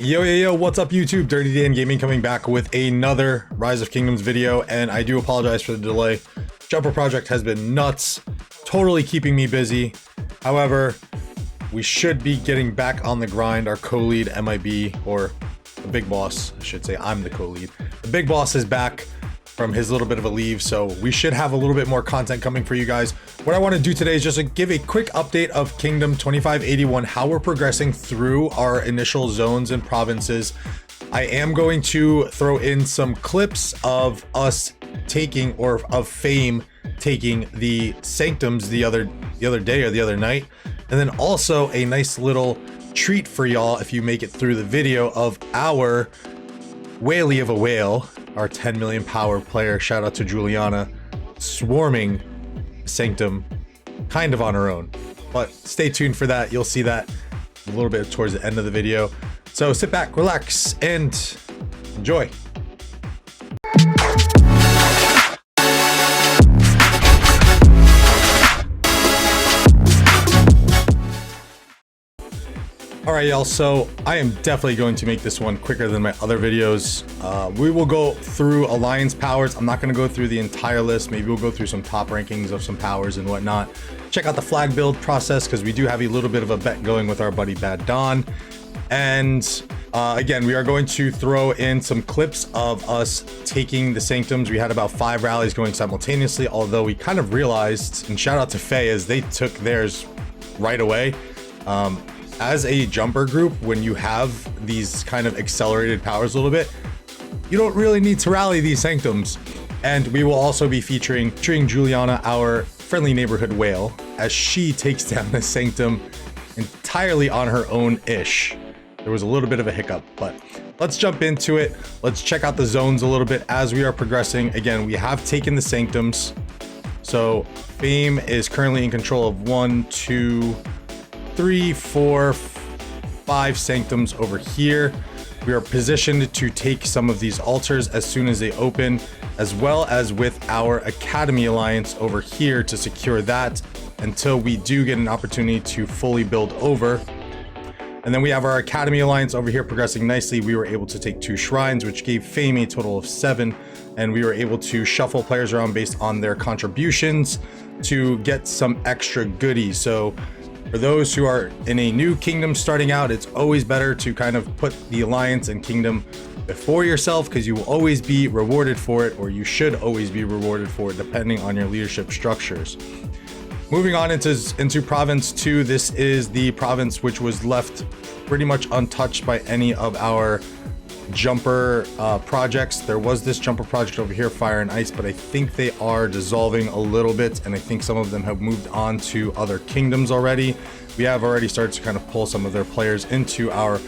Yo, what's up YouTube? Dirty Dan Gaming coming back with another Rise of Kingdoms video, and I do apologize for the delay. Jumper project has been nuts, totally keeping me busy. However, we should be getting back on the grind. Our co-lead MIB, or the big boss, I should say, I'm the co-lead. The big boss is back from his little bit of a leave, so we should have a little bit more content coming for you guys. What I want to do today is just to give a quick update of Kingdom 2581, how we're progressing through our initial zones and provinces. I am going to throw in some clips of us taking, or of Fame taking, the Sanctums the other day or the other night, and then also a nice little treat for y'all if you make it through the video of our whaley of a whale, our 10 million power player, shout out to Juliana, swarming Sanctum kind of on her own. But stay tuned for that. You'll see that a little bit towards the end of the video. So sit back, relax, and enjoy. Alright y'all, so I am definitely going to make this one quicker than my other videos. We will go through alliance powers. I'm not going to go through the entire list. Maybe we'll go through some top rankings of some powers and whatnot. Check out the flag build process, because we do have a little bit of a bet going with our buddy Bad Don. And again, we are going to throw in some clips of us taking the Sanctums. We had about 5 rallies going simultaneously, although we kind of realized, and shout out to Faye, as they took theirs right away. As a jumper group, when you have these kind of accelerated powers a little bit, you don't really need to rally these Sanctums. And we will also be featuring Juliana, our friendly neighborhood whale, as she takes down the Sanctum entirely on her own-ish. There was a little bit of a hiccup, but let's jump into it. Let's check out the zones a little bit as we are progressing. Again, we have taken the Sanctums. So Fame is currently in control of 1, 2, 3, 4, 5 Sanctums over here. We are positioned to take some of these altars as soon as they open, as well as with our Academy Alliance over here to secure that until we do get an opportunity to fully build over. And then we have our Academy Alliance over here progressing nicely. We were able to take 2 shrines, which gave Fame a total of 7, and we were able to shuffle players around based on their contributions to get some extra goodies. So for those who are in a new kingdom starting out, it's always better to kind of put the alliance and kingdom before yourself, because you will always be rewarded for it, or you should always be rewarded for it, depending on your leadership structures. Moving on into province 2, this is the province which was left pretty much untouched by any of our jumper projects. There was this jumper project over here, Fire and Ice, but I think they are dissolving a little bit, and I think some of them have moved on to other kingdoms already. We have already started to kind of pull some of their players into our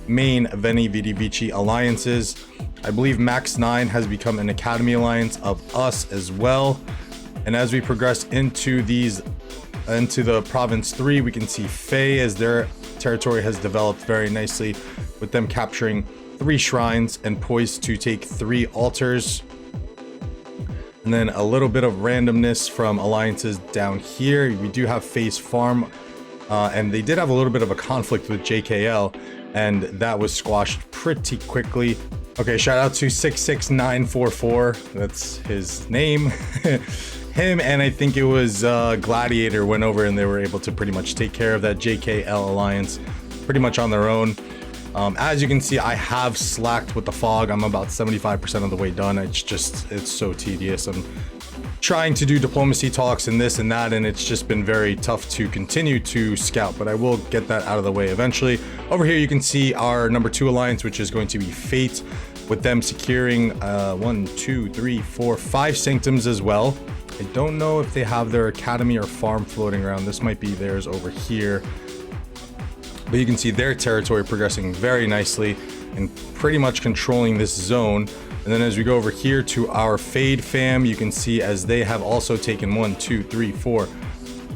main Veni Vidi Vici alliances. I believe Max 9 has become an Academy Alliance of us as well. And as we progress into the province 3, we can see Faye, as their territory has developed very nicely, with them capturing 3 shrines and poised to take 3 altars. And then a little bit of randomness from alliances down here. We do have Faye's farm, and they did have a little bit of a conflict with JKL, and that was squashed pretty quickly. Okay, shout out to 66944, that's his name. Him and I think it was Gladiator went over, and they were able to pretty much take care of that JKL alliance pretty much on their own. As you can see, I have slacked with the fog. I'm about 75% of the way done. It's so tedious. I'm trying to do diplomacy talks and this and that, and it's just been very tough to continue to scout, but I will get that out of the way eventually. Over here, you can see our number 2 alliance, which is going to be Fate, with them securing 1, 2, 3, 4, 5 Sanctums as well. I don't know if they have their Academy or farm floating around. This might be theirs over here. But you can see their territory progressing very nicely and pretty much controlling this zone. And then as we go over here to our Fade fam, you can see as they have also taken 1, 2, 3, 4,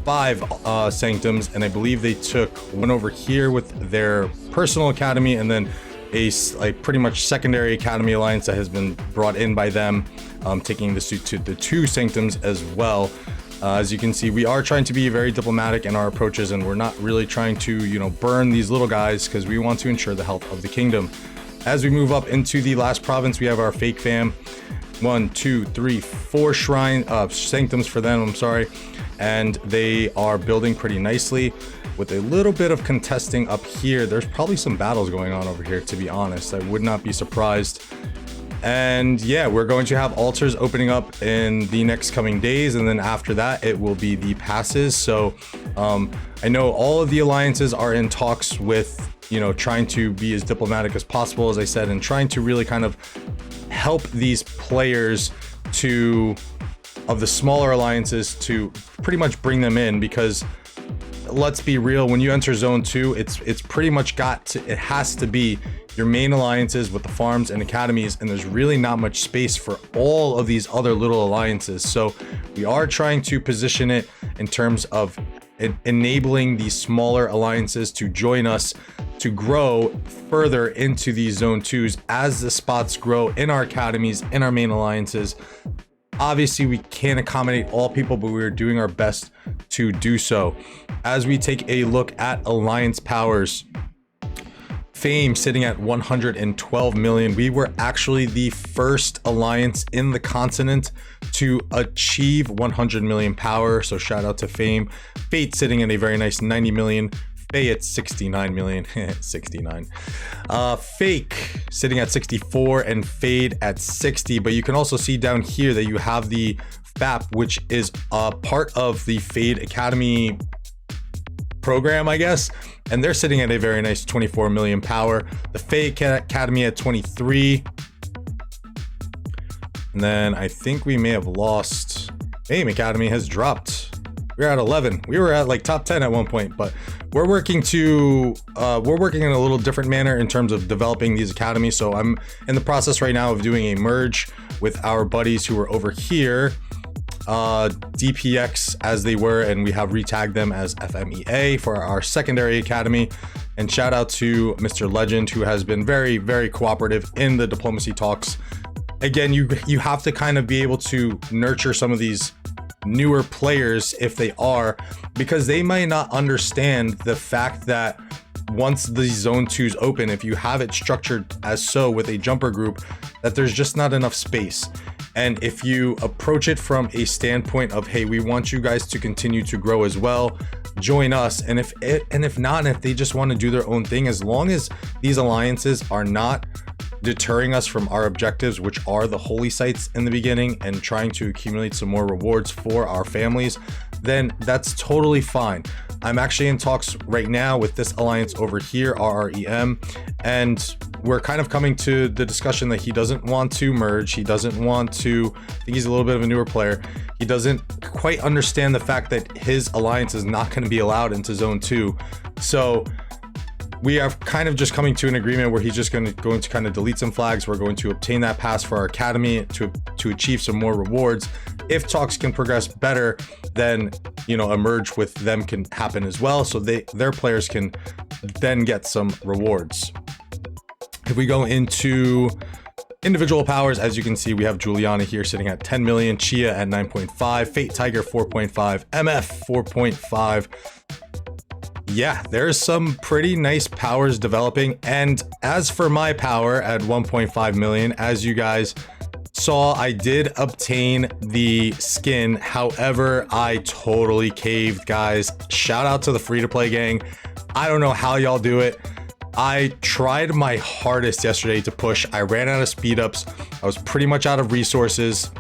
5 Sanctums. And I believe they took one over here with their personal Academy, and then a pretty much secondary Academy Alliance that has been brought in by them, taking this to the 2 Sanctums as well. As you can see, we are trying to be very diplomatic in our approaches, and we're not really trying to, you know, burn these little guys because we want to ensure the health of the kingdom. As we move up into the last province, we have our fake fam. 1, 2, 3, 4 sanctums for them, I'm sorry. And they are building pretty nicely with a little bit of contesting up here. There's probably some battles going on over here, to be honest. I would not be surprised. And yeah, we're going to have altars opening up in the next coming days, and then after that it will be the passes. So I know all of the alliances are in talks with, you know, trying to be as diplomatic as possible, as I said, and trying to really kind of help these players of the smaller alliances to pretty much bring them in, because let's be real, when you enter zone 2, it's pretty much it has to be your main alliances with the farms and academies, and there's really not much space for all of these other little alliances. So we are trying to position it in terms of enabling these smaller alliances to join us to grow further into these zone 2s as the spots grow in our academies, in our main alliances. Obviously, we can't accommodate all people, but we're doing our best to do so. As we take a look at alliance powers, Fame sitting at 112 million. We were actually the first alliance in the continent to achieve 100 million power, so shout out to Fame. Fate sitting at a very nice 90 million. Faye at 69 million. 69. Fake sitting at 64 and Fade at 60. But you can also see down here that you have the FAP, which is a part of the Fade Academy program, I guess, and they're sitting at a very nice 24 million power. The Faye Academy at 23, and then I think we may have lost. Fame Academy has dropped. We're at 11. We were at like top 10 at one point, but we're working in a little different manner in terms of developing these academies. So I'm in the process right now of doing a merge with our buddies who are over here, DPX as they were, and we have retagged them as FMEA for our secondary academy. And shout out to Mr. Legend, who has been very, very cooperative in the diplomacy talks. Again, you have to kind of be able to nurture some of these newer players if they are, because they might not understand the fact that once the zone 2s open, if you have it structured as so with a jumper group, that there's just not enough space. And if you approach it from a standpoint of, hey, we want you guys to continue to grow as well, join us. And if they just want to do their own thing, as long as these alliances are not deterring us from our objectives, which are the holy sites in the beginning and trying to accumulate some more rewards for our families, then that's totally fine. I'm actually in talks right now with this alliance over here, RREM, and we're kind of coming to the discussion that he doesn't want to merge. He doesn't want to, I think he's a little bit of a newer player. He doesn't quite understand the fact that his alliance is not going to be allowed into zone 2. So we are kind of just coming to an agreement where he's just going to kind of delete some flags. We're going to obtain that pass for our academy to achieve some more rewards. If talks can progress better, then, you know, a merge with them can happen as well, so their players can then get some rewards. If we go into individual powers, as you can see, we have Juliana here sitting at 10 million, Chia at 9.5, Fate Tiger 4.5, MF 4.5. Yeah, there's some pretty nice powers developing. And as for my power at 1.5 million, as you guys saw, I did obtain the skin. However, I totally caved, guys. Shout out to the free-to-play gang. I don't know how y'all do it. I tried my hardest yesterday to push. I ran out of speed ups. I was pretty much out of resources.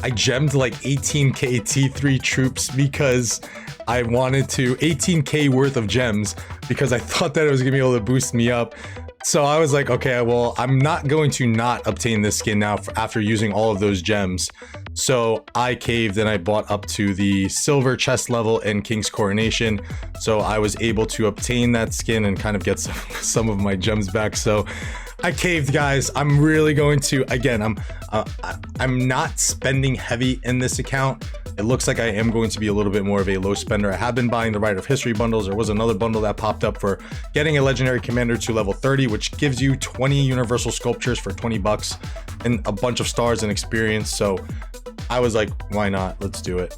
I gemmed like 18k T3 troops because I wanted to 18k worth of gems because I thought that it was gonna be able to boost me up. So I was like, okay, well, I'm not going to not obtain this skin now after using all of those gems. So I caved and I bought up to the silver chest level in King's Coronation. So I was able to obtain that skin and kind of get some of my gems back. So I caved, guys. I'm really going to, again, I'm not spending heavy in this account. It looks like I am going to be a little bit more of a low spender. I have been buying the Rite of History bundles. There was another bundle that popped up for getting a legendary commander to level 30, which gives you 20 universal sculptures for 20 bucks and a bunch of stars and experience. So I was like, why not? Let's do it.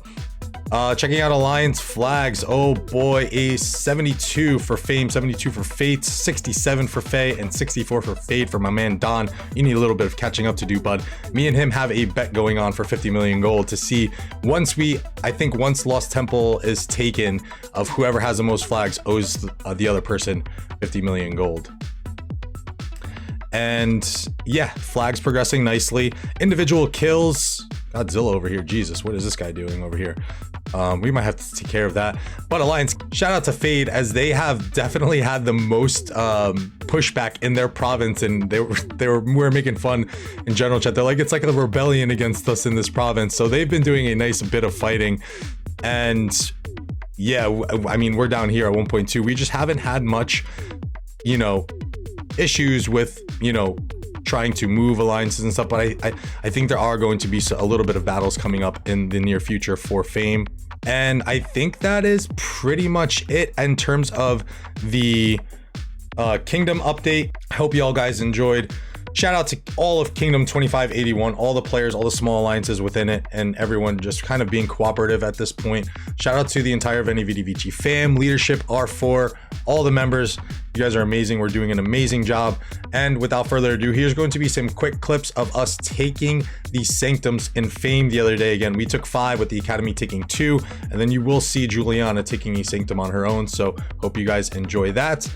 Checking out Alliance flags. Oh boy, a 72 for Fame, 72 for Fate, 67 for Faye, and 64 for Fade for my man Don. You need a little bit of catching up to do, bud. Me and him have a bet going on for 50 million gold to see once Lost Temple is taken, of whoever has the most flags owes the other person 50 million gold. And yeah, flags progressing nicely. Individual kills. Godzilla over here. Jesus, what is this guy doing over here? We might have to take care of that. But Alliance, shout out to Fade, as they have definitely had the most pushback in their province, and we were making fun in general chat. They're like, it's like a rebellion against us in this province. So they've been doing a nice bit of fighting. And yeah, I mean, we're down here at 1.2. We just haven't had much, you know, issues with, you know, trying to move alliances and stuff, but I think there are going to be a little bit of battles coming up in the near future for Fame. And I think that is pretty much it in terms of the Kingdom update. I hope you all guys enjoyed. Shout out to all of Kingdom 2581, all the players, all the small alliances within it, and everyone just kind of being cooperative at this point. Shout out to the entire Veni Vidi Vici fam, leadership, R4, all the members. You guys are amazing. We're doing an amazing job. And without further ado, here's going to be some quick clips of us taking the Sanctums in Fame the other day. Again, we took 5 with the Academy taking 2, and then you will see Juliana taking a Sanctum on her own. So hope you guys enjoy that.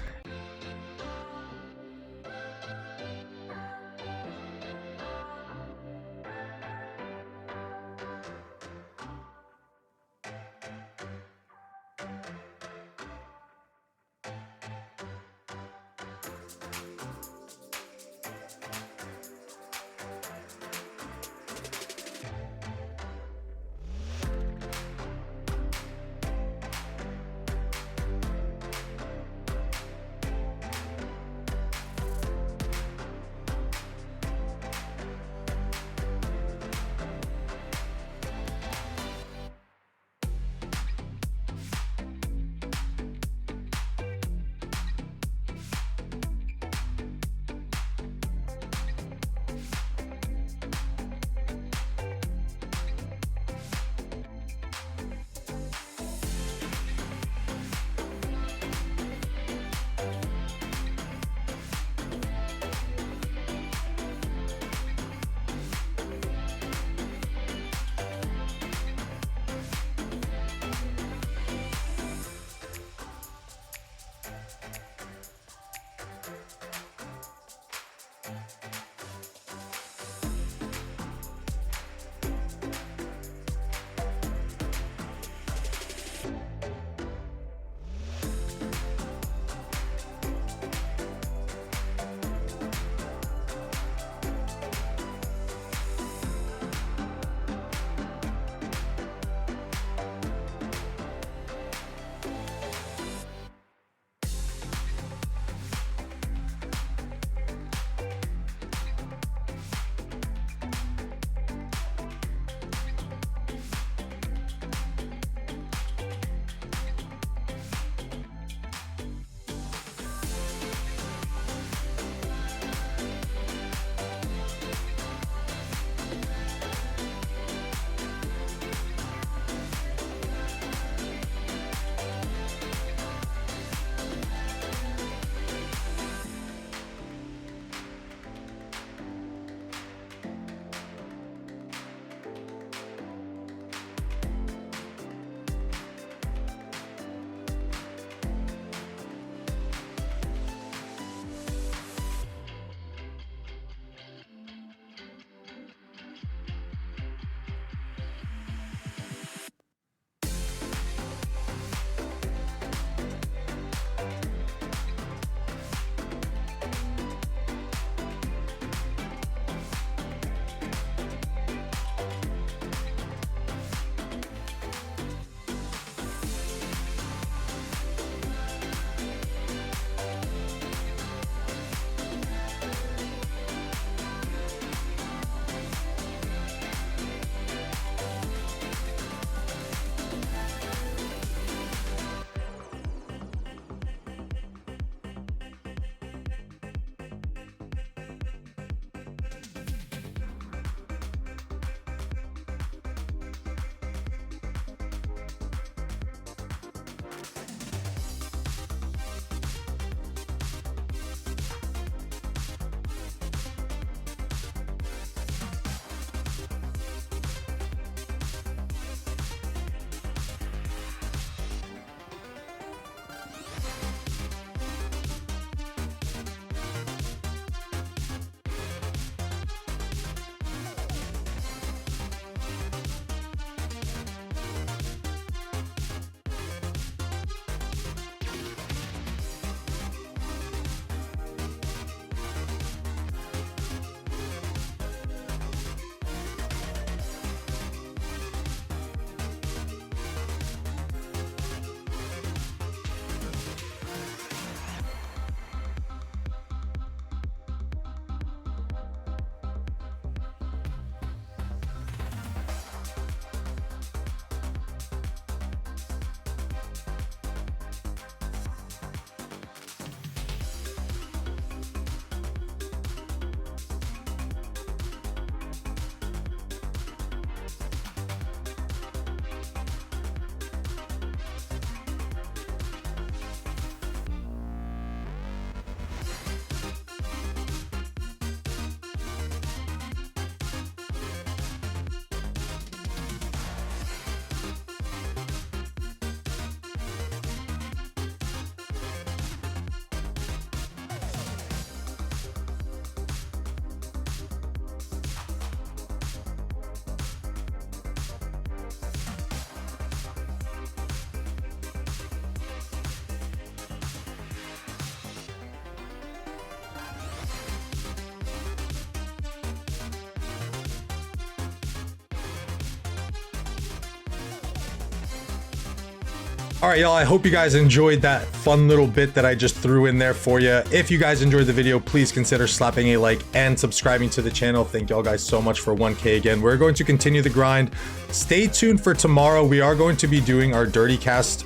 All right, y'all, I hope you guys enjoyed that fun little bit that I just threw in there for you. If you guys enjoyed the video, please consider slapping a like and subscribing to the channel. Thank y'all guys so much for 1K again. We're going to continue the grind. Stay tuned for tomorrow. We are going to be doing our Dirty Cast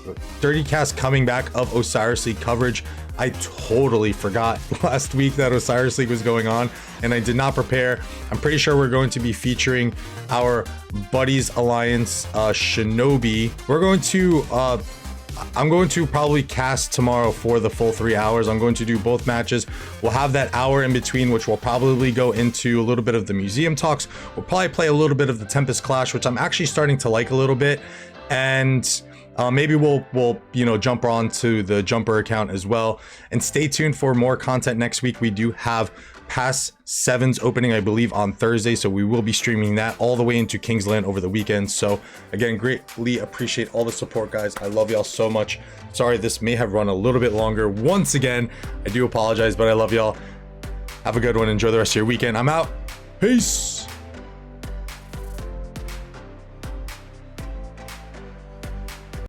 coming back of Osiris League coverage. I totally forgot last week that Osiris League was going on and I did not prepare. I'm pretty sure we're going to be featuring our Buddies Alliance Shinobi. I'm going to probably cast tomorrow for the full 3 hours. I'm going to do both matches. We'll have that hour in between, which will probably go into a little bit of the museum talks. We'll probably play a little bit of the Tempest Clash, which I'm actually starting to like a little bit. And maybe we'll jump on to the Jumper account as well. And stay tuned for more content next week. We do have Pass 7's opening, I believe, on Thursday, so we will be streaming that all the way into Kingsland over the weekend. So again, greatly appreciate all the support, guys. I love y'all so much. Sorry this may have run a little bit longer. Once again, I do apologize, but I love y'all. Have a good one. Enjoy the rest of your weekend. I'm out. Peace.